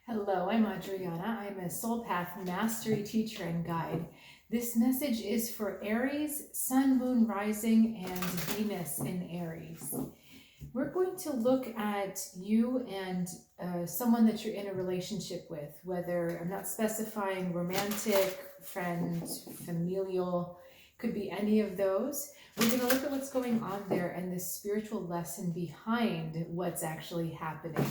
Hello, I'm Adriana. I'm a SoulPath Mastery Teacher and Guide. This message is for Aries, Sun, Moon, Rising, and Venus in Aries. We're going to look at you and someone that you're in a relationship with, whether I'm not specifying romantic, friend, familial, could be any of those. We're going to look at what's going on there and the spiritual lesson behind what's actually happening.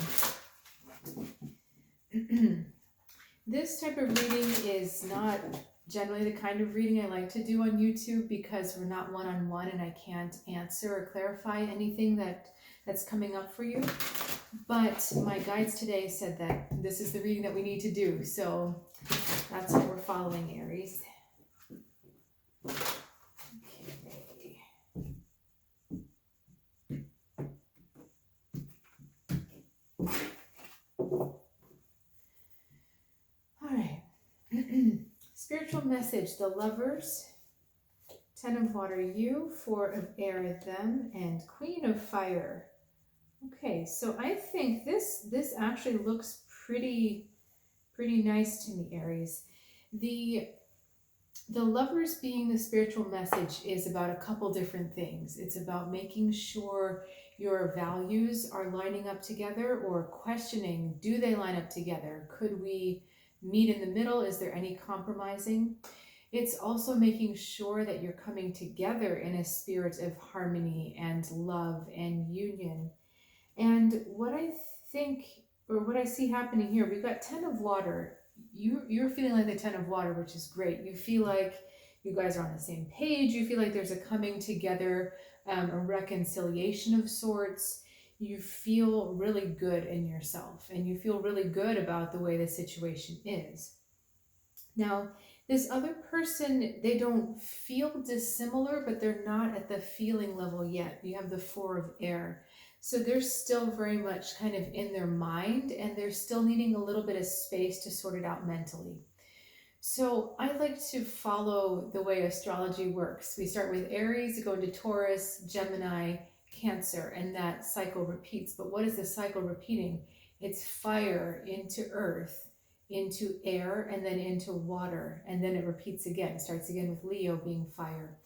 This type of reading is not generally the kind of reading I like to do on YouTube because we're not one-on-one and I can't answer or clarify anything that's coming up for you. But my guides today said that this is the reading that we need to do, so that's what we're following, Aries. Spiritual message, the Lovers, 10 of Water, you, 4 of Air, them, and Queen of Fire. Okay, so I think this actually looks pretty nice to me, Aries. The Lovers being the spiritual message is about a couple different things. It's about making sure your values are lining up together, or questioning, do they line up together? Could we meet in the middle? Is there any compromising? It's also making sure that you're coming together in a spirit of harmony and love and union. And what I think, or what I see happening here, we've got 10 of Water. You're feeling like the 10 of Water, which is great. You feel like you guys are on the same page. You feel like there's a coming together, a reconciliation of sorts. You feel really good in yourself, and you feel really good about the way the situation is. Now, this other person, they don't feel dissimilar, but they're not at the feeling level yet. You have the 4 of Air. So they're still very much kind of in their mind, and they're still needing a little bit of space to sort it out mentally. So I like to follow the way astrology works. We start with Aries, go into Taurus, Gemini, Cancer, and that cycle repeats. But what is the cycle repeating? It's fire into earth, into air, and then into water, and then it repeats again. It starts again with Leo being fire,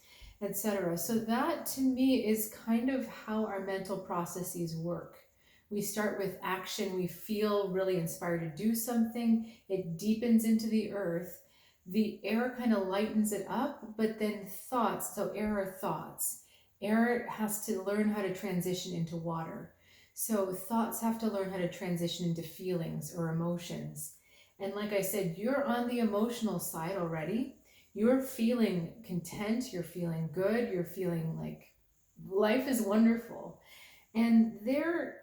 etc. So that to me is kind of how our mental processes work. We start with action. We feel really inspired to do something. It deepens into the earth. The air kind of lightens it up, but then thoughts, so air are thoughts. Air has to learn how to transition into water. So thoughts have to learn how to transition into feelings or emotions. And like I said, you're on the emotional side already. You're feeling content, you're feeling good, you're feeling like life is wonderful. And they're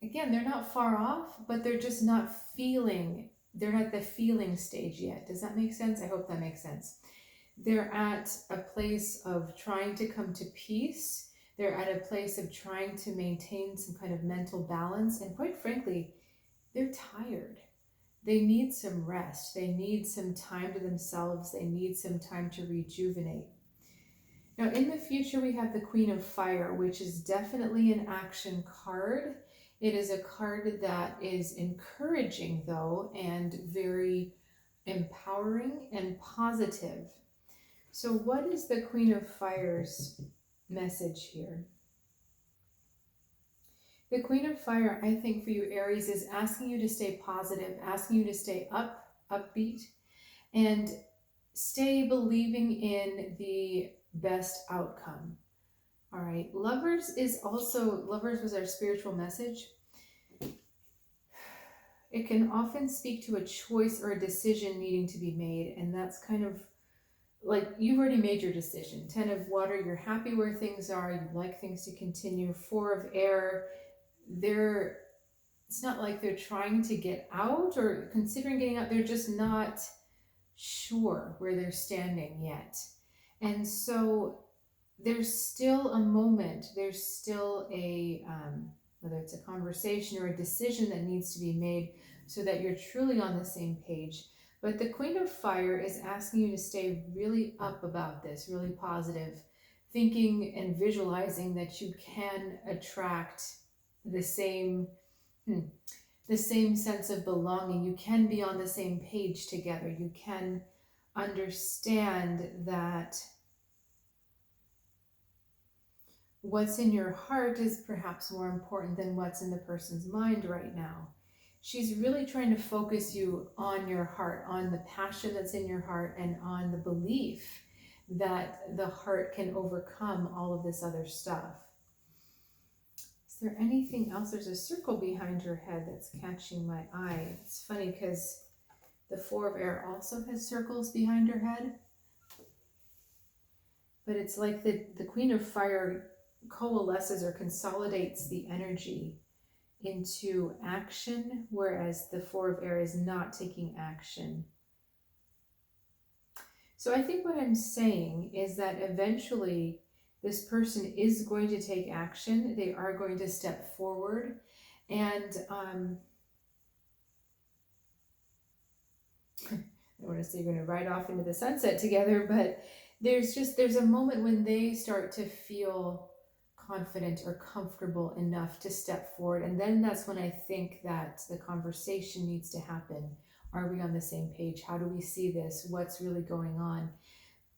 not far off, but they're just not feeling, they're not at the feeling stage yet. Does that make sense? I hope that makes sense. They're at a place of trying to come to peace. They're at a place of trying to maintain some kind of mental balance. And quite frankly, they're tired. They need some rest. They need some time to themselves. They need some time to rejuvenate. Now, in the future, we have the Queen of Fire, which is definitely an action card. It is a card that is encouraging, though, and very empowering and positive. So what is the Queen of Fire's message here? The Queen of Fire, I think for you, Aries, is asking you to stay positive, asking you to stay upbeat, and stay believing in the best outcome. All right, Lovers was our spiritual message. It can often speak to a choice or a decision needing to be made, and that's kind of like you've already made your decision. 10 of Water, you're happy where things are, you like things to continue. 4 of Air, it's not like they're trying to get out or considering getting out, they're just not sure where they're standing yet. And so there's still a moment, there's still a, whether it's a conversation or a decision that needs to be made so that you're truly on the same page. But the Queen of Fire is asking you to stay really up about this, really positive, thinking and visualizing that you can attract the same the same sense of belonging. You can be on the same page together. You can understand that what's in your heart is perhaps more important than what's in the person's mind right now. She's really trying to focus you on your heart, on the passion that's in your heart, and on the belief that the heart can overcome all of this other stuff. Is there anything else? There's a circle behind your head that's catching my eye. It's funny because the Four of Air also has circles behind her head. But it's like the Queen of Fire coalesces or consolidates the energy into action, whereas the Four of Air is not taking action. So I think what I'm saying is that eventually this person is going to take action. They are going to step forward, and I don't want to say you're going to ride off into the sunset together, but there's a moment when they start to feel confident or comfortable enough to step forward, and then that's when I think that the conversation needs to happen. Are we on the same page? How do we see this? What's really going on?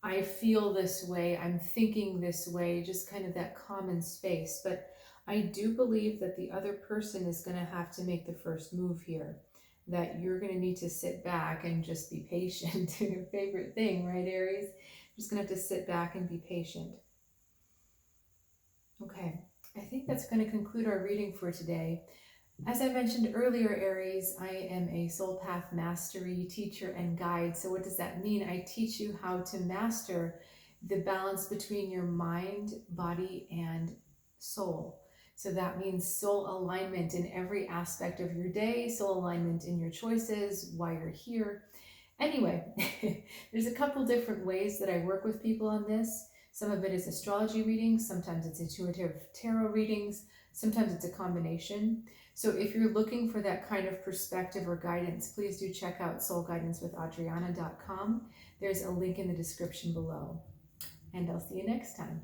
I feel this way, I'm thinking this way, just kind of that common space. But I do believe that the other person is going to have to make the first move here, that you're going to need to sit back and just be patient. Your favorite thing, right, Aries? Just going to have to sit back and be patient. Okay, I think that's going to conclude our reading for today. As I mentioned earlier, Aries, I am a SoulPath Mastery teacher and guide. So what does that mean? I teach you how to master the balance between your mind, body, and soul. So that means soul alignment in every aspect of your day, soul alignment in your choices, why you're here. Anyway, there's a couple different ways that I work with people on this. Some of it is astrology readings, sometimes it's intuitive tarot readings, sometimes it's a combination. So if you're looking for that kind of perspective or guidance, please do check out soulguidancewithAdriana.com. There's a link in the description below. And I'll see you next time.